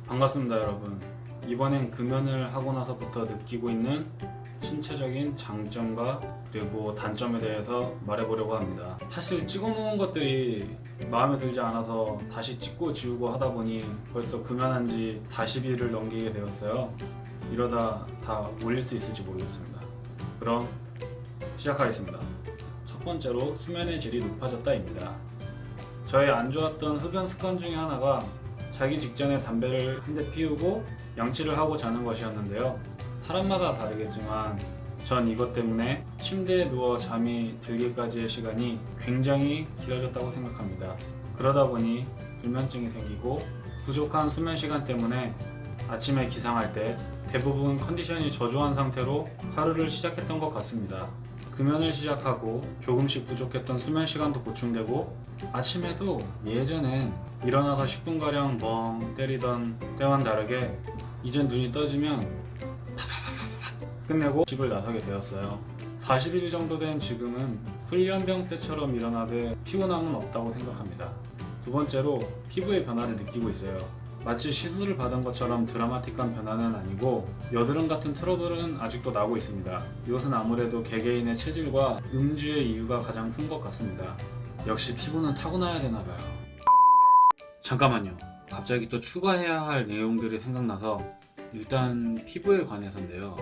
반갑습니다, 여러분. 이번엔 금연을 하고 나서부터 느끼고 있는 신체적인 장점과 그리고 단점에 대해서 말해보려고 합니다. 사실 찍어놓은 것들이 마음에 들지 않아서 다시 찍고 지우고 하다 보니 벌써 금연한 지 40일을 넘기게 되었어요. 이러다 다 올릴 수 있을지 모르겠습니다. 그럼 시작하겠습니다. 첫 번째로 수면의 질이 높아졌다입니다. 저의 안 좋았던 흡연 습관 중에 하나가 자기 직전에 담배를 한 대 피우고 양치를 하고 자는 것이었는데요. 사람마다 다르겠지만 전 이것 때문에 침대에 누워 잠이 들기까지의 시간이 굉장히 길어졌다고 생각합니다. 그러다 보니 불면증이 생기고 부족한 수면 시간 때문에 아침에 기상할 때 대부분 컨디션이 저조한 상태로 하루를 시작했던 것 같습니다. 금연을 시작하고 조금씩 부족했던 수면 시간도 보충되고 아침에도 예전엔 일어나서 10분가량 멍 때리던 때와는 다르게 이젠 눈이 떠지면 끝내고 집을 나서게 되었어요. 40일 정도 된 지금은 훈련병 때처럼 일어나되 피곤함은 없다고 생각합니다. 두 번째로 피부의 변화를 느끼고 있어요. 마치 시술을 받은 것처럼 드라마틱한 변화는 아니고 여드름 같은 트러블은 아직도 나고 있습니다. 이것은 아무래도 개개인의 체질과 음주의 이유가 가장 큰 것 같습니다. 역시 피부는 타고나야 되나봐요. 잠깐만요. 갑자기 또 추가해야 할 내용들이 생각나서 일단 피부에 관해서인데요.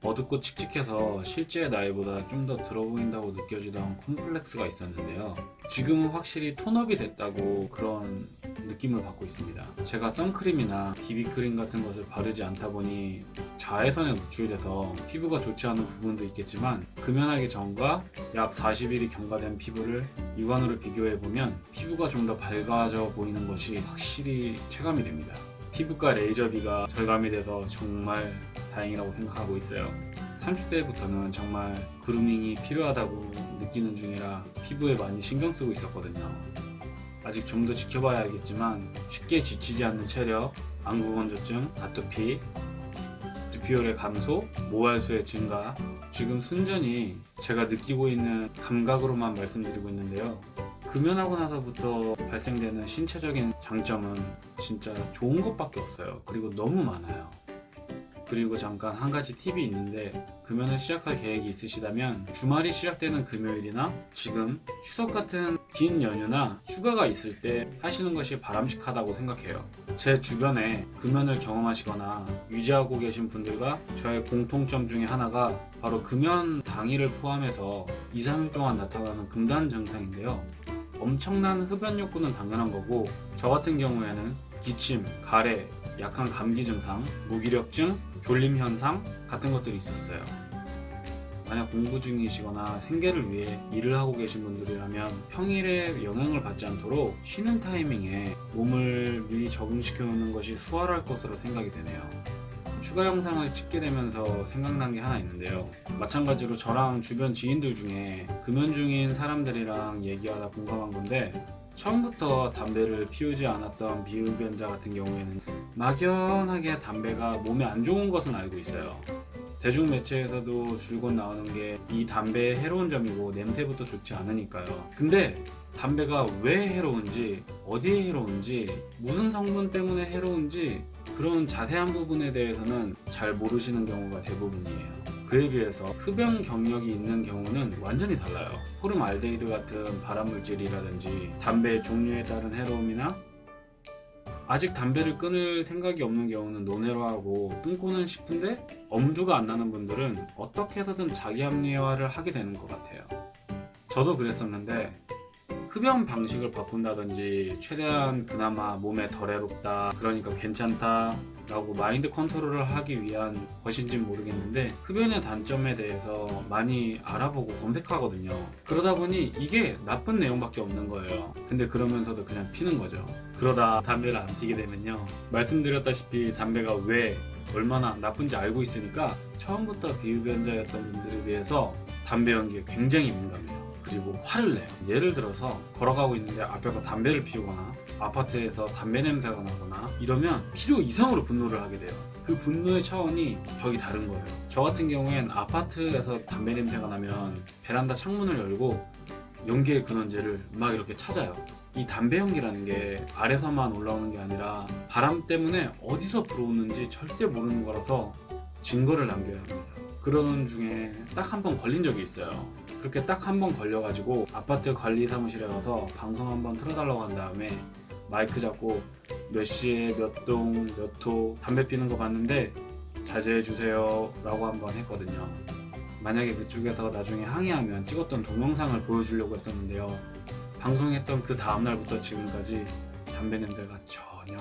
어둡고 칙칙해서 실제 나이보다 좀 더 들어 보인다고 느껴지던 콤플렉스가 있었는데요. 지금은 확실히 톤업이 됐다고 그런 느낌을 받고 있습니다. 제가 선크림이나 비비크림 같은 것을 바르지 않다 보니 자외선에 노출돼서 피부가 좋지 않은 부분도 있겠지만 금연하기 전과 약 40일이 경과된 피부를 육안으로 비교해보면 피부가 좀 더 밝아져 보이는 것이 확실히 체감이 됩니다. 피부과 레이저비가 절감이 돼서 정말 다행이라고 생각하고 있어요. 30대부터는 정말 그루밍이 필요하다고 느끼는 중이라 피부에 많이 신경 쓰고 있었거든요. 아직 좀 더 지켜봐야 알겠지만 쉽게 지치지 않는 체력, 안구건조증, 아토피, 두피열의 감소, 모발수의 증가, 지금 순전히 제가 느끼고 있는 감각으로만 말씀드리고 있는데요. 금연하고 나서부터 발생되는 신체적인 장점은 진짜 좋은 것밖에 없어요. 그리고 너무 많아요. 그리고 잠깐 한 가지 팁이 있는데 금연을 시작할 계획이 있으시다면 주말이 시작되는 금요일이나 지금 추석 같은 긴 연휴나 휴가가 있을 때 하시는 것이 바람직하다고 생각해요. 제 주변에 금연을 경험하시거나 유지하고 계신 분들과 저의 공통점 중에 하나가 바로 금연 당일을 포함해서 2, 3일 동안 나타나는 금단 증상인데요. 엄청난 흡연 욕구는 당연한 거고 저 같은 경우에는 기침, 가래, 약한 감기 증상, 무기력증, 졸림 현상 같은 것들이 있었어요. 만약 공부 중이시거나 생계를 위해 일을 하고 계신 분들이라면 평일에 영향을 받지 않도록 쉬는 타이밍에 몸을 미리 적응시켜 놓는 것이 수월할 것으로 생각이 되네요. 추가 영상을 찍게 되면서 생각난 게 하나 있는데요. 마찬가지로 저랑 주변 지인들 중에 금연 중인 사람들이랑 얘기하다 공감한 건데 처음부터 담배를 피우지 않았던 비흡연자 같은 경우에는 막연하게 담배가 몸에 안 좋은 것은 알고 있어요. 대중매체에서도 줄곧 나오는 게 이 담배의 해로운 점이고 냄새부터 좋지 않으니까요. 근데 담배가 왜 해로운지, 어디에 해로운지, 무슨 성분 때문에 해로운지 그런 자세한 부분에 대해서는 잘 모르시는 경우가 대부분이에요. 그에 비해서 흡연 경력이 있는 경우는 완전히 달라요. 포름알데히드 같은 발암물질이라든지 담배의 종류에 따른 해로움이나 아직 담배를 끊을 생각이 없는 경우는 논외로하고 끊고는 싶은데 엄두가 안 나는 분들은 어떻게 해서든 자기 합리화를 하게 되는 것 같아요. 저도 그랬었는데 흡연 방식을 바꾼다든지 최대한 그나마 몸에 덜 해롭다, 그러니까 괜찮다 라고 마인드 컨트롤을 하기 위한 것인지는 모르겠는데 흡연의 단점에 대해서 많이 알아보고 검색하거든요. 그러다 보니 이게 나쁜 내용밖에 없는 거예요. 근데 그러면서도 그냥 피는 거죠. 그러다 담배를 안 피게 되면요, 말씀드렸다시피 담배가 왜 얼마나 나쁜지 알고 있으니까 처음부터 비흡연자였던 분들에 비해서 담배 연기에 굉장히 민감해요. 그리고 화를 내요. 예를 들어서 걸어가고 있는데 앞에서 담배를 피우거나 아파트에서 담배 냄새가 나거나 이러면 필요 이상으로 분노를 하게 돼요. 그 분노의 차원이 격이 다른 거예요. 저 같은 경우엔 아파트에서 담배 냄새가 나면 베란다 창문을 열고 연기의 근원제를 막 이렇게 찾아요. 이 담배 연기라는 게 아래서만 올라오는 게 아니라 바람 때문에 어디서 불어오는지 절대 모르는 거라서 증거를 남겨야 합니다. 그러는 중에 딱 한 번 걸린 적이 있어요. 그렇게 딱 한 번 걸려가지고 아파트 관리 사무실에 가서 방송 한번 틀어달라고 한 다음에 마이크 잡고 몇 시에 몇 동 몇 호 담배 피는 거 봤는데 자제해주세요 라고 한번 했거든요. 만약에 그쪽에서 나중에 항의하면 찍었던 동영상을 보여주려고 했었는데요. 방송했던 그 다음날부터 지금까지 담배 냄새가 전혀.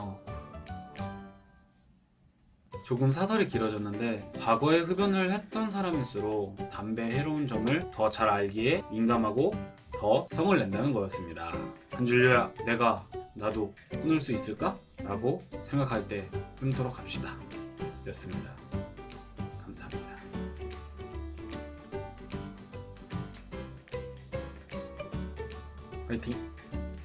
조금 사설이 길어졌는데 과거에 흡연을 했던 사람일수록 담배의 해로운 점을 더 잘 알기에 민감하고 더 성을 낸다는 거였습니다. 한줄리야, 나도 끊을 수 있을까? 라고 생각할 때 끊도록 합시다 였습니다. 감사합니다. 화이팅!